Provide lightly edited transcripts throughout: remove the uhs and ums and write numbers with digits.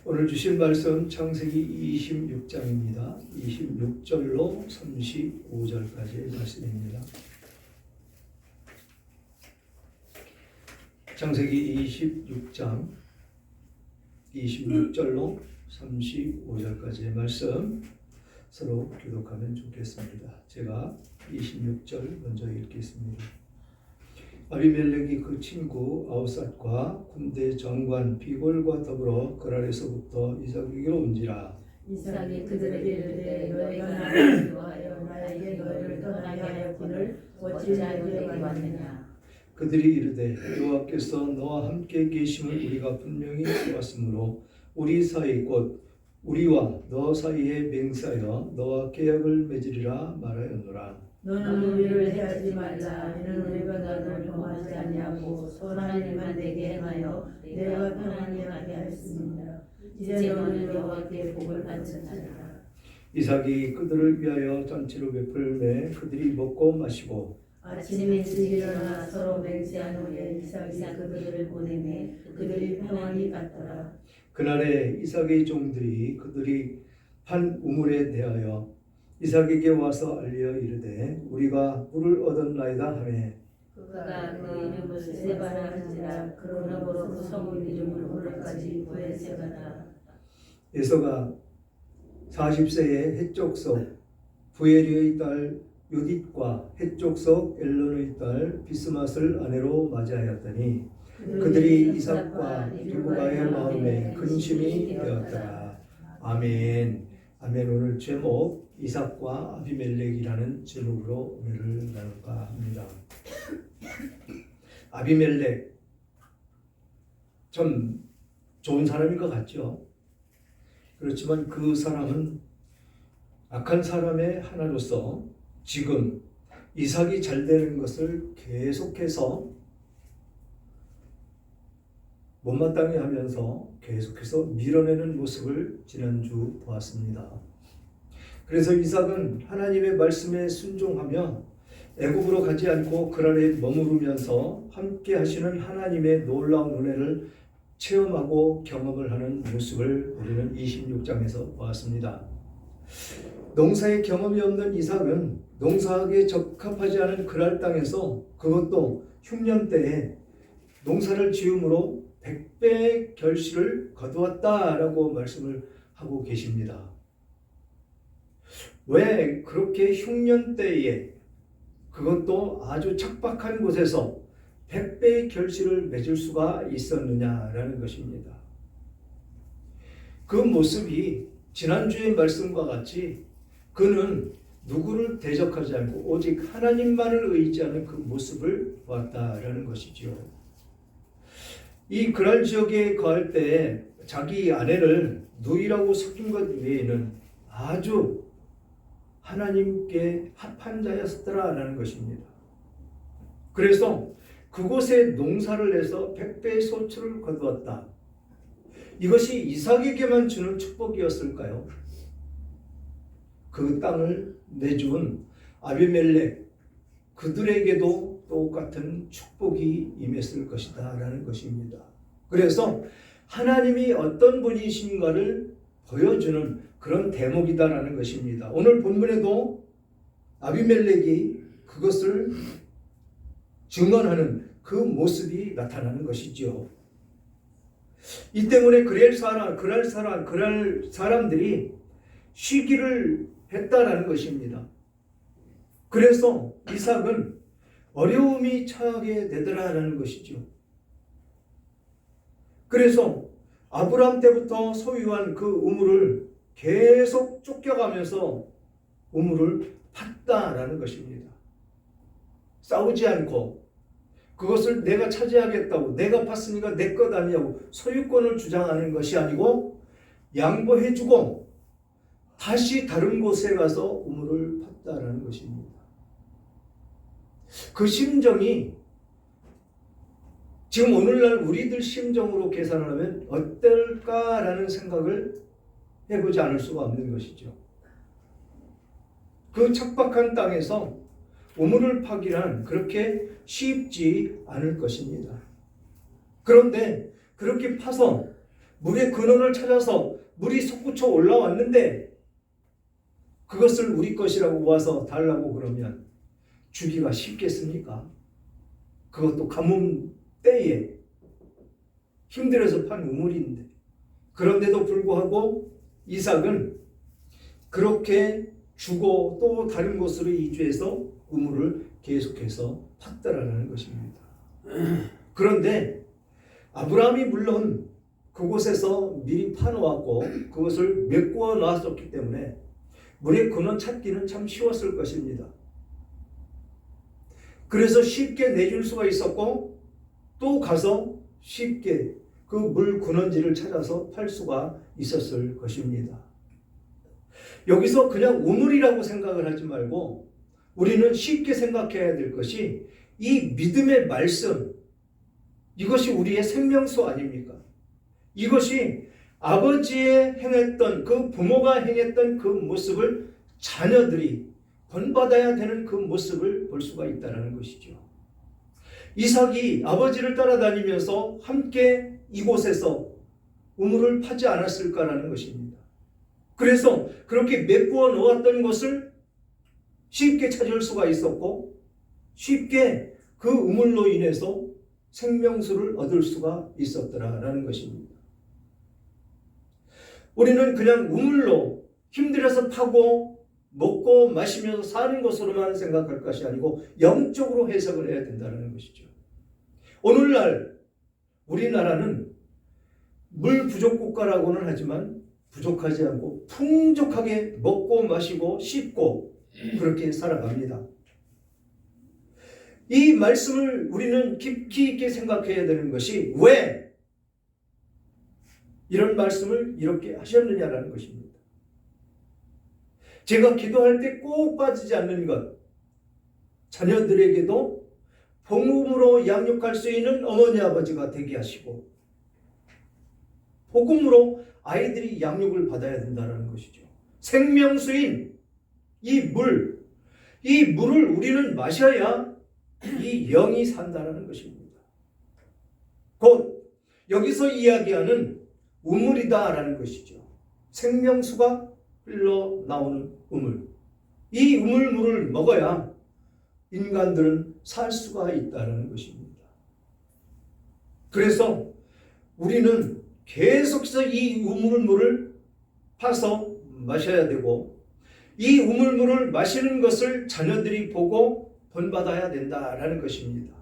오늘 주실 말씀 창세기 26장입니다. 26절로 35절까지의 말씀입니다. 창세기 26장 26절로 35절까지의 말씀 서로 교독하면 좋겠습니다. 제가 26절 먼저 읽겠습니다. 아비멜렉이 그 친구 아우삿과 군대 정관 비골과 더불어 그랄에서부터 이삭에게로 온지라. 이삭이 그들에게 이르되 너희가 나를 위하여 나에게 너희를 떠나게 하였거늘 어찌 나에게 왔느냐. 그들이 이르되 여호와께서 너와 함께 계심을 우리가 분명히 보았으므로 우리 사이 곧 우리와 너 사이에 맹세하여 너와 계약을 맺으리라 말하였노라. 너는 우리를 해하지 말라. 이는 우리가 너를 범하지 아니하고 선한 일만 내게 행하여 내가 평안히 하게 하였습니다. 이제 너는 여호와께 복을 받으리라. 이삭이 그들을 위하여 잔치로 베풀매 그들이 먹고 마시고 아침에 일찍 일어나 서로 맹세한 후에 이삭이 그들을 보내매 그들이 평안히 갔더라. 그날에 이삭의 종들이 그들이 판 우물에 대하여 이삭에게 와서 알려 이르되 우리가 물을 얻었나이다 하매 그가 그 이름을 세바라 한지라. 그러므로 그 성읍 이름을 오늘까지 부엘세바라. 에서가 40세의 해족속 부에리의 딸 요딧과 해족속 엘론의 딸 비스맛을 아내로 맞이하였더니 그들이 이삭과 리브가의 마음에 근심이 되었더라. 아멘. 아멘. 오늘 제목 이삭과 아비멜렉이라는 제목으로 오늘을 나눌까 합니다. 아비멜렉 참 좋은 사람인 것 같죠. 그렇지만 그 사람은 악한 사람의 하나로서 지금 이삭이 잘 되는 것을 계속해서 못마땅해 하면서 계속해서 밀어내는 모습을 지난주 보았습니다. 그래서 이삭은 하나님의 말씀에 순종하며 애굽으로 가지 않고 그랄에 머무르면서 함께 하시는 하나님의 놀라운 은혜를 체험하고 경험을 하는 모습을 우리는 26장에서 보았습니다. 농사의 경험이 없는 이삭은 농사하기에 적합하지 않은 그랄 땅에서 그것도 흉년 때에 농사를 지음으로 100배의 결실을 거두었다라고 말씀을 하고 계십니다. 왜 그렇게 흉년 때에 그것도 아주 척박한 곳에서 100배의 결실을 맺을 수가 있었느냐라는 것입니다. 그 모습이 지난주의 말씀과 같이 그는 누구를 대적하지 않고 오직 하나님만을 의지하는 그 모습을 보았다라는 것이죠. 이 그랄 지역에 거할 때 자기 아내를 누이라고 속인 것 외에는 아주 하나님께 합한 자였더라라는 것입니다. 그래서 그곳에 농사를 해서 100배의 소출을 거두었다. 이것이 이삭에게만 주는 축복이었을까요? 그 땅을 내준 아비멜렉 그들에게도 똑같은 축복이 임했을 것이다 라는 것입니다. 그래서 하나님이 어떤 분이신가를 보여주는 그런 대목이다라는 것입니다. 오늘 본문에도 아비멜렉이 그것을 증언하는 그 모습이 나타나는 것이죠. 이 때문에 그랄 사람들이 쉬기를 했다라는 것입니다. 그래서 이삭은 어려움이 처하게 되더라라는 것이죠. 그래서 아브라함 때부터 소유한 그 우물을 계속 쫓겨가면서 우물을 팠다라는 것입니다. 싸우지 않고 그것을 내가 차지하겠다고 내가 팠으니까 내 것 아니냐고 소유권을 주장하는 것이 아니고 양보해주고 다시 다른 곳에 가서 우물을 팠다라는 것입니다. 그 심정이 지금 오늘날 우리들 심정으로 계산하면 어떨까라는 생각을 해보지 않을 수가 없는 것이죠. 그 척박한 땅에서 우물을 파기란 그렇게 쉽지 않을 것입니다. 그런데 그렇게 파서 물의 근원을 찾아서 물이 솟구쳐 올라왔는데 그것을 우리 것이라고 와서 달라고 그러면 주기가 쉽겠습니까? 그것도 가뭄 때에 힘들어서 판 우물인데, 그런데도 불구하고 이삭은 그렇게 주고 또 다른 곳으로 이주해서 우물을 계속해서 팠더라는 것입니다. 그런데 아브라함이 물론 그곳에서 미리 파놓았고 그것을 메꾸어 놨었기 때문에 물의 근원 찾기는 참 쉬웠을 것입니다. 그래서 쉽게 내줄 수가 있었고 또 가서 쉽게 그 물 근원지를 찾아서 팔 수가 있었을 것입니다. 여기서 그냥 우물이라고 생각을 하지 말고 우리는 쉽게 생각해야 될 것이 이 믿음의 말씀, 이것이 우리의 생명수 아닙니까? 이것이 아버지의 행했던 그 부모가 행했던 그 모습을 자녀들이 본받아야 되는 그 모습을 볼 수가 있다는 것이죠. 이삭이 아버지를 따라다니면서 함께 이곳에서 우물을 파지 않았을까라는 것입니다. 그래서 그렇게 메꾸어 놓았던 것을 쉽게 찾을 수가 있었고 쉽게 그 우물로 인해서 생명수를 얻을 수가 있었더라라는 것입니다. 우리는 그냥 우물로 힘들어서 파고 먹고 마시면서 사는 것으로만 생각할 것이 아니고 영적으로 해석을 해야 된다는 것이죠. 오늘날 우리나라는 물 부족 국가라고는 하지만 부족하지 않고 풍족하게 먹고 마시고 씻고 그렇게 살아갑니다. 이 말씀을 우리는 깊이 있게 생각해야 되는 것이 왜 이런 말씀을 이렇게 하셨느냐라는 것입니다. 제가 기도할 때 꼭 빠지지 않는 것, 자녀들에게도 복음으로 양육할 수 있는 어머니 아버지가 되게 하시고 복음으로 아이들이 양육을 받아야 된다는 것이죠. 생명수인 이 물을 우리는 마셔야 이 영이 산다는 것입니다. 곧 여기서 이야기하는 우물이다라는 것이죠. 생명수가 흘러나오는 우물. 이 우물물을 먹어야 인간들은 살 수가 있다는 것입니다. 그래서 우리는 계속해서 이 우물물을 파서 마셔야 되고 이 우물물을 마시는 것을 자녀들이 보고 본받아야 된다라는 것입니다.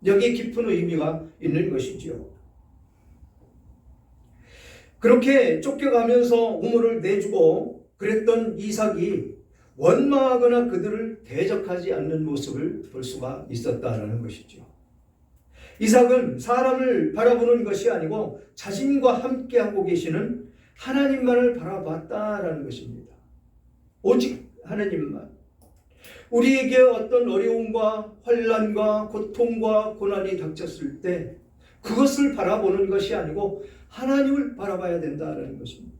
여기에 깊은 의미가 있는 것이지요. 그렇게 쫓겨가면서 우물을 내주고 그랬던 이삭이 원망하거나 그들을 대적하지 않는 모습을 볼 수가 있었다라는 것이죠. 이삭은 사람을 바라보는 것이 아니고 자신과 함께하고 계시는 하나님만을 바라봤다라는 것입니다. 오직 하나님만. 우리에게 어떤 어려움과 환난과 고통과 고난이 닥쳤을 때 그것을 바라보는 것이 아니고 하나님을 바라봐야 된다는 것입니다.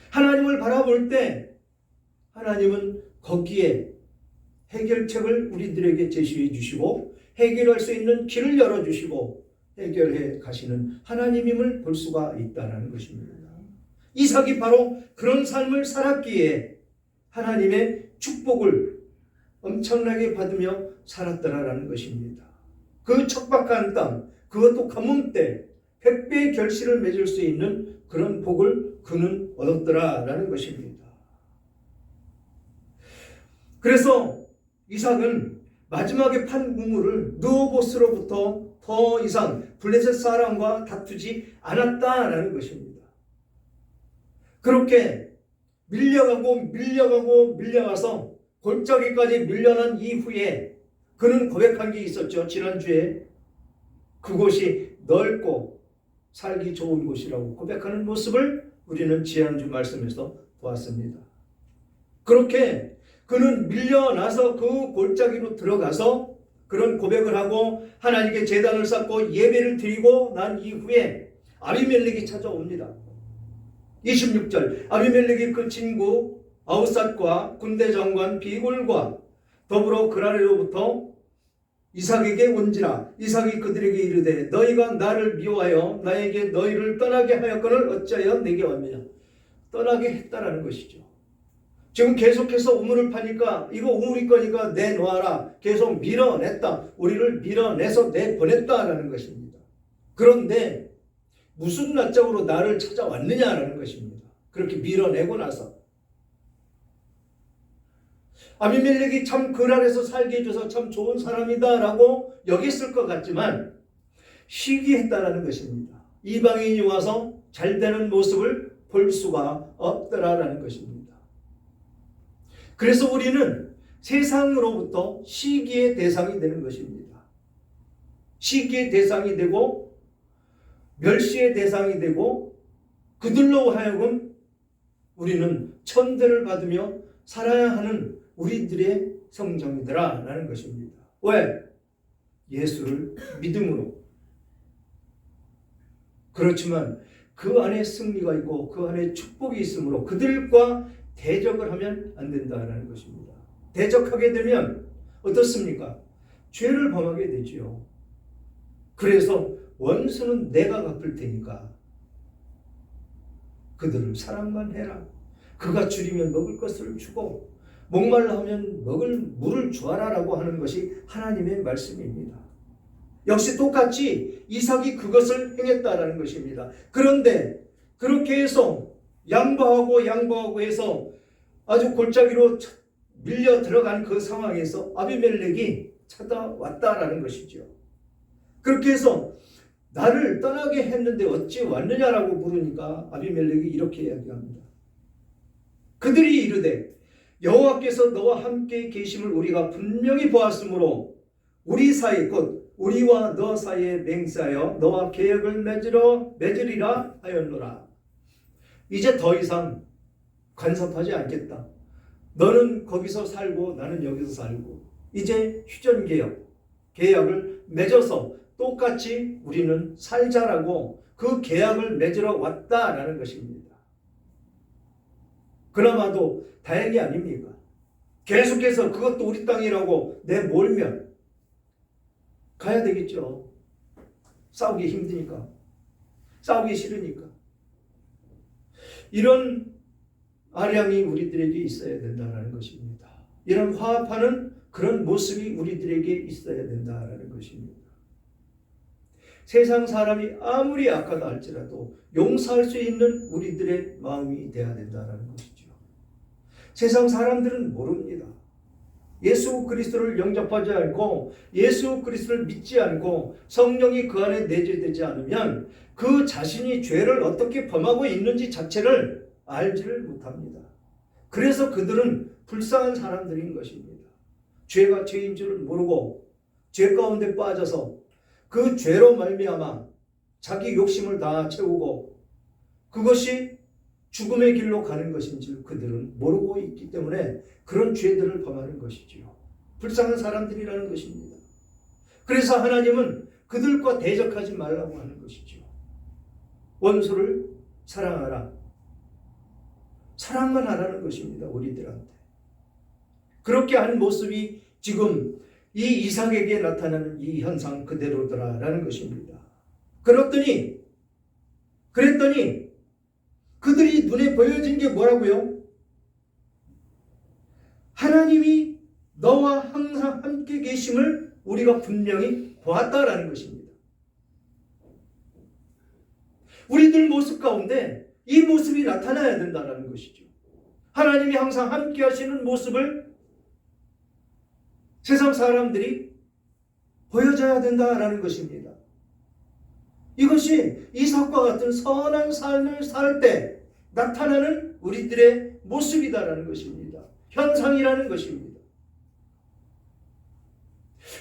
하나님을 바라볼 때 하나님은 거기에 해결책을 우리들에게 제시해 주시고 해결할 수 있는 길을 열어주시고 해결해 가시는 하나님임을 볼 수가 있다는 것입니다. 이삭이 바로 그런 삶을 살았기에 하나님의 축복을 엄청나게 받으며 살았더라라는 것입니다. 그 척박한 땅, 그것도 가뭄 때 100배의 결실을 맺을 수 있는 그런 복을 그는 얻었더라라는 것입니다. 그래서 이삭은 마지막에 판 우물을 느호봇으로부터 더 이상 블레셋 사람과 다투지 않았다라는 것입니다. 그렇게 밀려가서 골짜기까지 밀려난 이후에 그는 고백한 게 있었죠. 지난주에 그곳이 넓고 살기 좋은 곳이라고 고백하는 모습을 우리는 지난주 말씀에서 보았습니다. 그렇게 그는 밀려나서 그 골짜기로 들어가서 그런 고백을 하고 하나님께 제단을 쌓고 예배를 드리고 난 이후에 아비멜렉이 찾아옵니다. 26절 아비멜렉이 그 친구 아우삿과 군대 장관 비골과 더불어 그라레로부터 이삭에게 온지라. 이삭이 그들에게 이르되 너희가 나를 미워하여 나에게 너희를 떠나게 하였거늘 어찌하여 내게 왔느냐. 떠나게 했다라는 것이죠. 지금 계속해서 우물을 파니까 이거 우리 거니까 내놓아라. 계속 밀어냈다. 우리를 밀어내서 내보냈다라는 것입니다. 그런데 무슨 낯짝으로 나를 찾아왔느냐라는 것입니다. 그렇게 밀어내고 나서 아비멜렉이 참 그랄에서 살게 해줘서 참 좋은 사람이다라고 여겼을 것 같지만 시기했다라는 것입니다. 이방인이 와서 잘 되는 모습을 볼 수가 없더라라는 것입니다. 그래서 우리는 세상으로부터 시기의 대상이 되는 것입니다. 시기의 대상이 되고 멸시의 대상이 되고 그들로 하여금 우리는 천대를 받으며 살아야 하는 우리들의 성정이더라 라는 것입니다. 왜? 예수를 믿음으로. 그렇지만 그 안에 승리가 있고 그 안에 축복이 있으므로 그들과 대적을 하면 안 된다라는 것입니다. 대적하게 되면 어떻습니까? 죄를 범하게 되지요. 그래서 원수는 내가 갚을 테니까 그들을 사랑만 해라. 그가 줄이면 먹을 것을 주고 목말라 하면 먹을 물을 주어라라고 하는 것이 하나님의 말씀입니다. 역시 똑같이 이삭이 그것을 행했다라는 것입니다. 그런데 그렇게 해서 양보하고 해서 아주 골짜기로 밀려 들어간 그 상황에서 아비멜렉이 찾아왔다라는 것이죠. 그렇게 해서 나를 떠나게 했는데 어찌 왔느냐라고 물으니까 아비멜렉이 이렇게 이야기합니다. 그들이 이르되 여호와께서 너와 함께 계심을 우리가 분명히 보았으므로 우리 사이 곧 우리와 너 사이에 맹세하여 너와 계약을 맺으리라 하였노라. 이제 더 이상 간섭하지 않겠다. 너는 거기서 살고 나는 여기서 살고 이제 휴전개혁 계약을 맺어서 똑같이 우리는 살자라고 그 계약을 맺으러 왔다라는 것입니다. 그나마도 다행이 아닙니까? 계속해서 그것도 우리 땅이라고 내몰면 가야 되겠죠. 싸우기 힘드니까. 싸우기 싫으니까. 이런 아량이 우리들에게 있어야 된다는 것입니다. 이런 화합하는 그런 모습이 우리들에게 있어야 된다는 것입니다. 세상 사람이 아무리 악하다 할지라도 용서할 수 있는 우리들의 마음이 되어야 된다는 것이죠. 세상 사람들은 모릅니다. 예수 그리스도를 영접하지 않고 예수 그리스도를 믿지 않고 성령이 그 안에 내재되지 않으면 그 자신이 죄를 어떻게 범하고 있는지 자체를 알지를 못합니다. 그래서 그들은 불쌍한 사람들인 것입니다. 죄가 죄인 줄을 모르고 죄 가운데 빠져서 그 죄로 말미암아 자기 욕심을 다 채우고 그것이 죽음의 길로 가는 것인 줄 그들은 모르고 있기 때문에 그런 죄들을 범하는 것이지요. 불쌍한 사람들이라는 것입니다. 그래서 하나님은 그들과 대적하지 말라고 하는 것이지요. 원수를 사랑하라. 사랑만 하라는 것입니다. 우리들한테. 그렇게 한 모습이 지금 이 이삭에게 나타나는 이 현상 그대로더라라는 것입니다. 그랬더니 그들이 눈에 보여진 게 뭐라고요? 하나님이 너와 항상 함께 계심을 우리가 분명히 보았다라는 것입니다. 우리들 모습 가운데 이 모습이 나타나야 된다는 것이죠. 하나님이 항상 함께 하시는 모습을 세상 사람들이 보여줘야 된다라는 것입니다. 이것이 이삭과 같은 선한 삶을 살 때 나타나는 우리들의 모습이다라는 것입니다. 현상이라는 것입니다.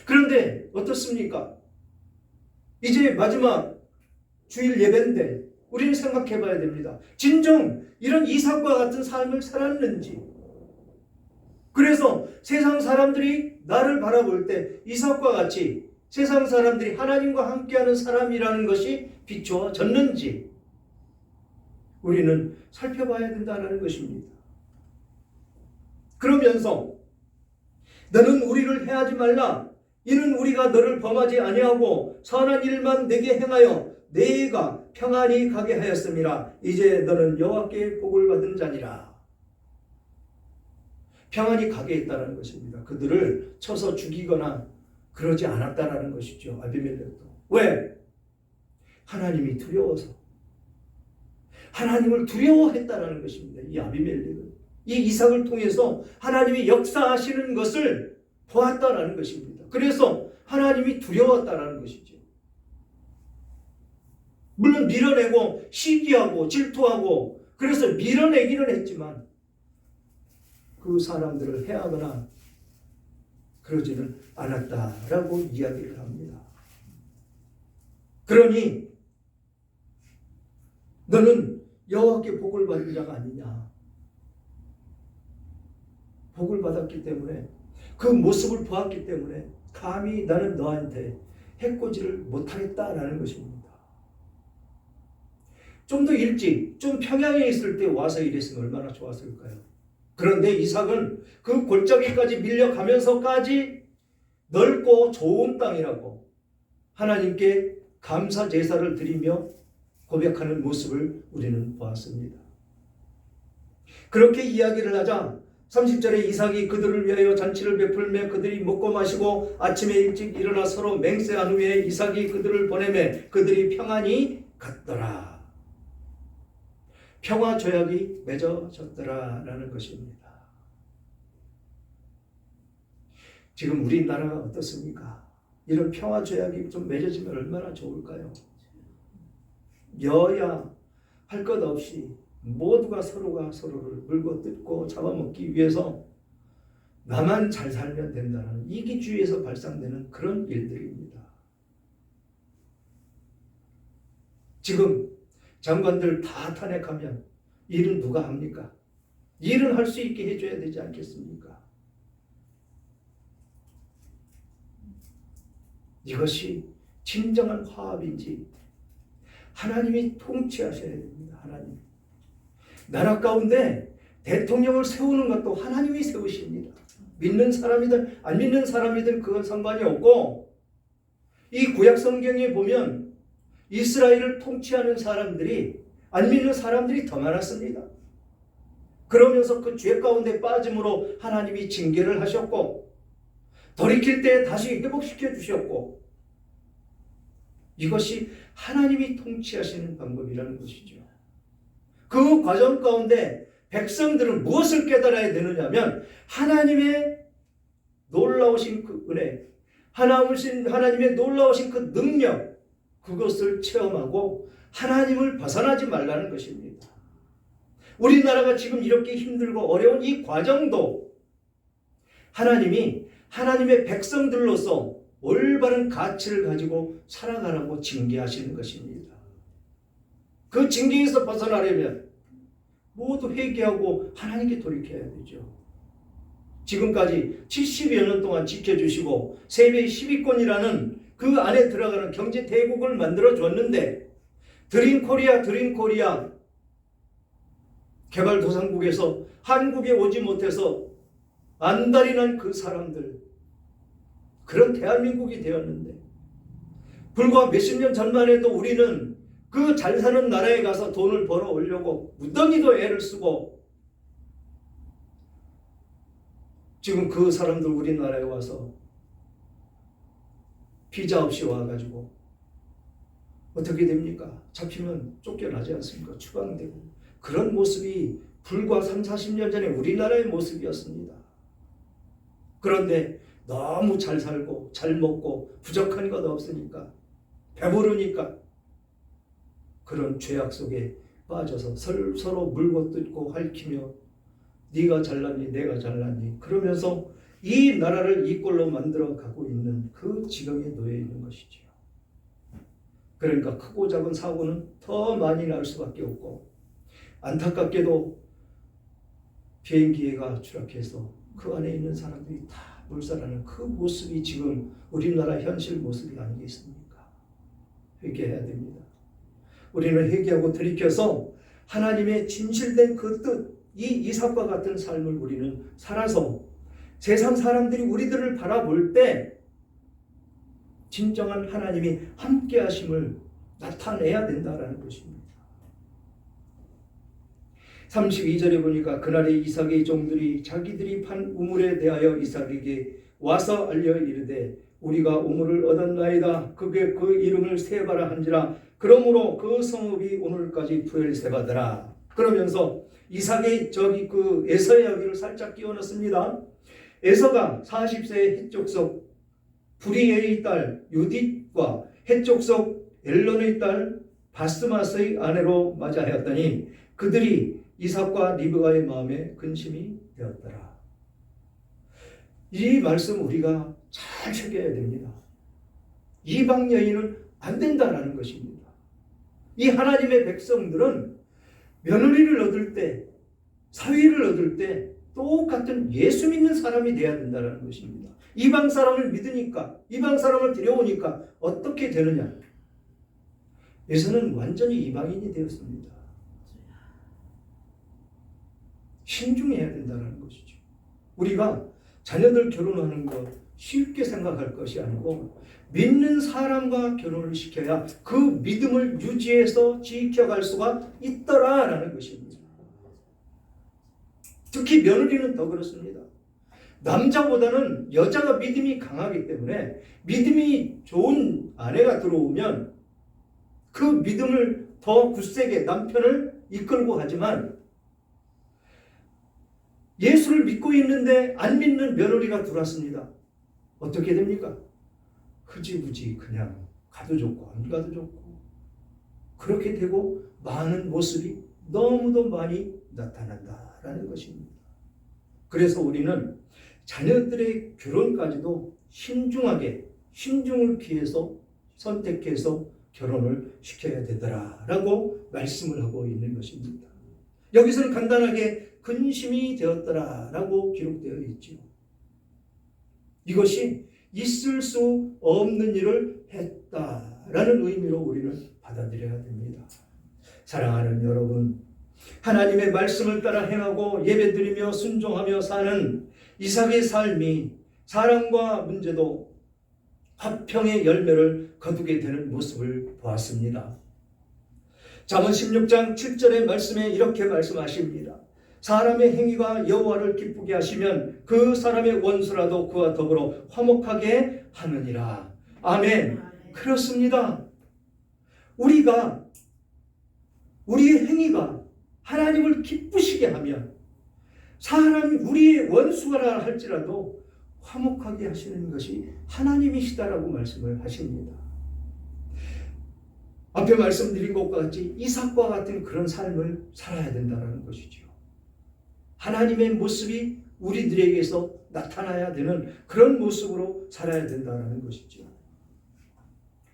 그런데 어떻습니까? 이제 마지막 주일 예배인데 우리는 생각해 봐야 됩니다. 진정 이런 이삭과 같은 삶을 살았는지. 그래서 세상 사람들이 나를 바라볼 때 이삭과 같이 세상 사람들이 하나님과 함께하는 사람이라는 것이 비추어졌는지 우리는 살펴봐야 된다는 것입니다. 그러면서 너는 우리를 해하지 말라. 이는 우리가 너를 범하지 아니하고 선한 일만 내게 행하여 내가 평안히 가게 하였음이라. 이제 너는 여호와께 복을 받은 자니라. 평안히 가게 했다는 것입니다. 그들을 쳐서 죽이거나 그러지 않았다라는 것이죠. 아비멜렉도. 왜? 하나님이 두려워서. 하나님을 두려워했다라는 것입니다. 이 아비멜렉은. 이 이삭을 통해서 하나님이 역사하시는 것을 보았다라는 것입니다. 그래서 하나님이 두려웠다라는 것이죠. 물론 밀어내고 시기하고 질투하고 그래서 밀어내기는 했지만 그 사람들을 해하거나 그러지는 않았다라고 이야기를 합니다. 그러니 너는 여호와께 복을 받은 자가 아니냐. 복을 받았기 때문에 그 모습을 보았기 때문에 감히 나는 너한테 해코지를 못하겠다라는 것입니다. 좀 더 일찍 좀 평양에 있을 때 와서 이랬으면 얼마나 좋았을까요? 그런데 이삭은 그 골짜기까지 밀려가면서까지 넓고 좋은 땅이라고 하나님께 감사 제사를 드리며 고백하는 모습을 우리는 보았습니다. 그렇게 이야기를 하자 30절에 이삭이 그들을 위하여 잔치를 베풀며 그들이 먹고 마시고 아침에 일찍 일어나 서로 맹세한 후에 이삭이 그들을 보내매 그들이 평안히 갔더라. 평화 조약이 맺어졌더라라는 것입니다. 지금 우리나라가 어떻습니까? 이런 평화 조약이 좀 맺어지면 얼마나 좋을까요? 여야 할 것 없이 모두가 서로가 서로를 물고 뜯고 잡아먹기 위해서 나만 잘 살면 된다는 이기주의에서 발상되는 그런 일들입니다. 지금 장관들 다 탄핵하면 일은 누가 합니까? 일은 할 수 있게 해줘야 되지 않겠습니까? 이것이 진정한 화합인지 하나님이 통치하셔야 됩니다. 하나님. 나라 가운데 대통령을 세우는 것도 하나님이 세우십니다. 믿는 사람이든 안 믿는 사람이든 그건 상관이 없고 이 구약 성경에 보면 이스라엘을 통치하는 사람들이 안 믿는 사람들이 더 많았습니다. 그러면서 그 죄 가운데 빠짐으로 하나님이 징계를 하셨고 돌이킬 때 다시 회복시켜 주셨고 이것이 하나님이 통치하시는 방법이라는 것이죠. 그 과정 가운데 백성들은 무엇을 깨달아야 되느냐면 하나님의 놀라우신 그 은혜, 하나님의 놀라우신 그 능력 그것을 체험하고 하나님을 벗어나지 말라는 것입니다. 우리나라가 지금 이렇게 힘들고 어려운 이 과정도 하나님이 하나님의 백성들로서 올바른 가치를 가지고 살아가라고 징계하시는 것입니다. 그 징계에서 벗어나려면 모두 회개하고 하나님께 돌이켜야 되죠. 지금까지 70여 년 동안 지켜주시고 세계 10위권이라는 그 안에 들어가는 경제 대국을 만들어 줬는데 드림 코리아 개발도상국에서 한국에 오지 못해서 안달이 난 그 사람들 그런 대한민국이 되었는데 불과 몇십 년 전만 해도 우리는 그 잘 사는 나라에 가서 돈을 벌어 오려고 무더기도 애를 쓰고 지금 그 사람들 우리나라에 와서 비자 없이 와가지고 어떻게 됩니까? 잡히면 쫓겨나지 않습니까? 추방되고 그런 모습이 불과 30-40년 전에 우리나라의 모습이었습니다. 그런데 너무 잘 살고 잘 먹고 부족한 것 없으니까 배부르니까 그런 죄악 속에 빠져서 서로 물고 뜯고 핥히며 네가 잘났니 내가 잘났니 그러면서 이 나라를 이 꼴로 만들어 가고 있는 그 지경에 놓여 있는 것이지요. 그러니까 크고 작은 사고는 더 많이 날 수밖에 없고 안타깝게도 비행기가 추락해서 그 안에 있는 사람들이 다 몰살하는 그 모습이 지금 우리나라 현실 모습이 아니겠습니까? 회개해야 됩니다. 우리는 회개하고 돌이켜서 하나님의 진실된 그 뜻, 이 이삭과 같은 삶을 우리는 살아서 세상 사람들이 우리들을 바라볼 때 진정한 하나님이 함께 하심을 나타내야 된다라는 것입니다. 32절에 보니까 그날에 이삭의 종들이 자기들이 판 우물에 대하여 이삭에게 와서 알려 이르되 우리가 우물을 얻었나이다. 그게 그 이름을 세바라 한지라. 그러므로 그 성읍이 오늘까지 부엘세바더라. 그러면서 이삭의 그 에서의 이야기를 살짝 끼워 넣습니다. 에서가 40세의 헷족속 브리에의 딸 유딧과 헷족속 엘론의 딸 바스마스의 아내로 맞이하였더니 그들이 이삭과 리브가의 마음에 근심이 되었더라. 이 말씀 우리가 잘 새겨야 됩니다. 이방 여인은 안 된다라는 것입니다. 이 하나님의 백성들은 며느리를 얻을 때, 사위를 얻을 때 똑같은 예수 믿는 사람이 돼야 된다는 것입니다. 이방 사람을 믿으니까, 이방 사람을 들여오니까 어떻게 되느냐? 에서는 완전히 이방인이 되었습니다. 신중해야 된다는 것이죠. 우리가 자녀들 결혼하는 것 쉽게 생각할 것이 아니고 믿는 사람과 결혼을 시켜야 그 믿음을 유지해서 지켜갈 수가 있더라라는 것입니다. 특히 며느리는 더 그렇습니다. 남자보다는 여자가 믿음이 강하기 때문에 믿음이 좋은 아내가 들어오면 그 믿음을 더 굳세게 남편을 이끌고 하지만 예수를 믿고 있는데 안 믿는 며느리가 들어왔습니다. 어떻게 됩니까? 흐지부지 그냥 가도 좋고 안 가도 좋고 그렇게 되고 많은 모습이 너무도 많이 나타난다라는 것입니다. 그래서 우리는 자녀들의 결혼까지도 신중하게 신중을 기해서 선택해서 결혼을 시켜야 되더라라고 말씀을 하고 있는 것입니다. 여기서는 간단하게 근심이 되었더라라고 기록되어 있죠. 이것이 있을 수 없는 일을 했다라는 의미로 우리는 받아들여야 됩니다. 사랑하는 여러분, 하나님의 말씀을 따라 행하고 예배드리며 순종하며 사는 이삭의 삶이 사랑과 문제도 화평의 열매를 거두게 되는 모습을 보았습니다. 잠언 16장 7절의 말씀에 이렇게 말씀하십니다. 사람의 행위가 여호와를 기쁘게 하시면 그 사람의 원수라도 그와 더불어 화목하게 하느니라. 아멘. 그렇습니다. 우리의 행위가 하나님을 기쁘시게 하면 사람이 우리의 원수가 할지라도 화목하게 하시는 것이 하나님이시다라고 말씀을 하십니다. 앞에 말씀드린 것과 같이 이삭과 같은 그런 삶을 살아야 된다는 것이죠. 하나님의 모습이 우리들에게서 나타나야 되는 그런 모습으로 살아야 된다는 것이죠.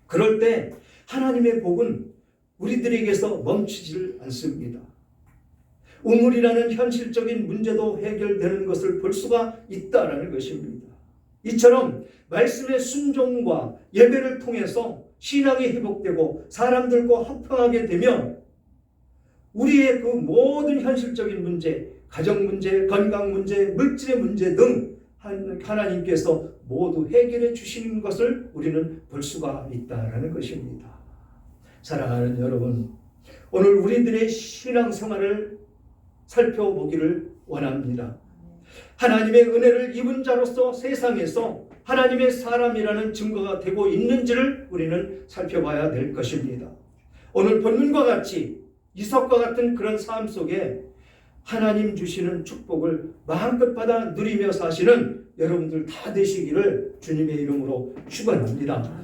그럴 때 하나님의 복은 우리들에게서 멈추지를 않습니다. 우물이라는 현실적인 문제도 해결되는 것을 볼 수가 있다는 것입니다. 이처럼 말씀의 순종과 예배를 통해서 신앙이 회복되고 사람들과 화평하게 되면 우리의 그 모든 현실적인 문제, 가정 문제, 건강 문제, 물질의 문제 등 하나님께서 모두 해결해 주시는 것을 우리는 볼 수가 있다는 것입니다. 사랑하는 여러분, 오늘 우리들의 신앙생활을 살펴보기를 원합니다. 하나님의 은혜를 입은 자로서 세상에서 하나님의 사람이라는 증거가 되고 있는지를 우리는 살펴봐야 될 것입니다. 오늘 본문과 같이 이삭과 같은 그런 삶 속에 하나님 주시는 축복을 마음껏 받아 누리며 사시는 여러분들 다 되시기를 주님의 이름으로 축원합니다.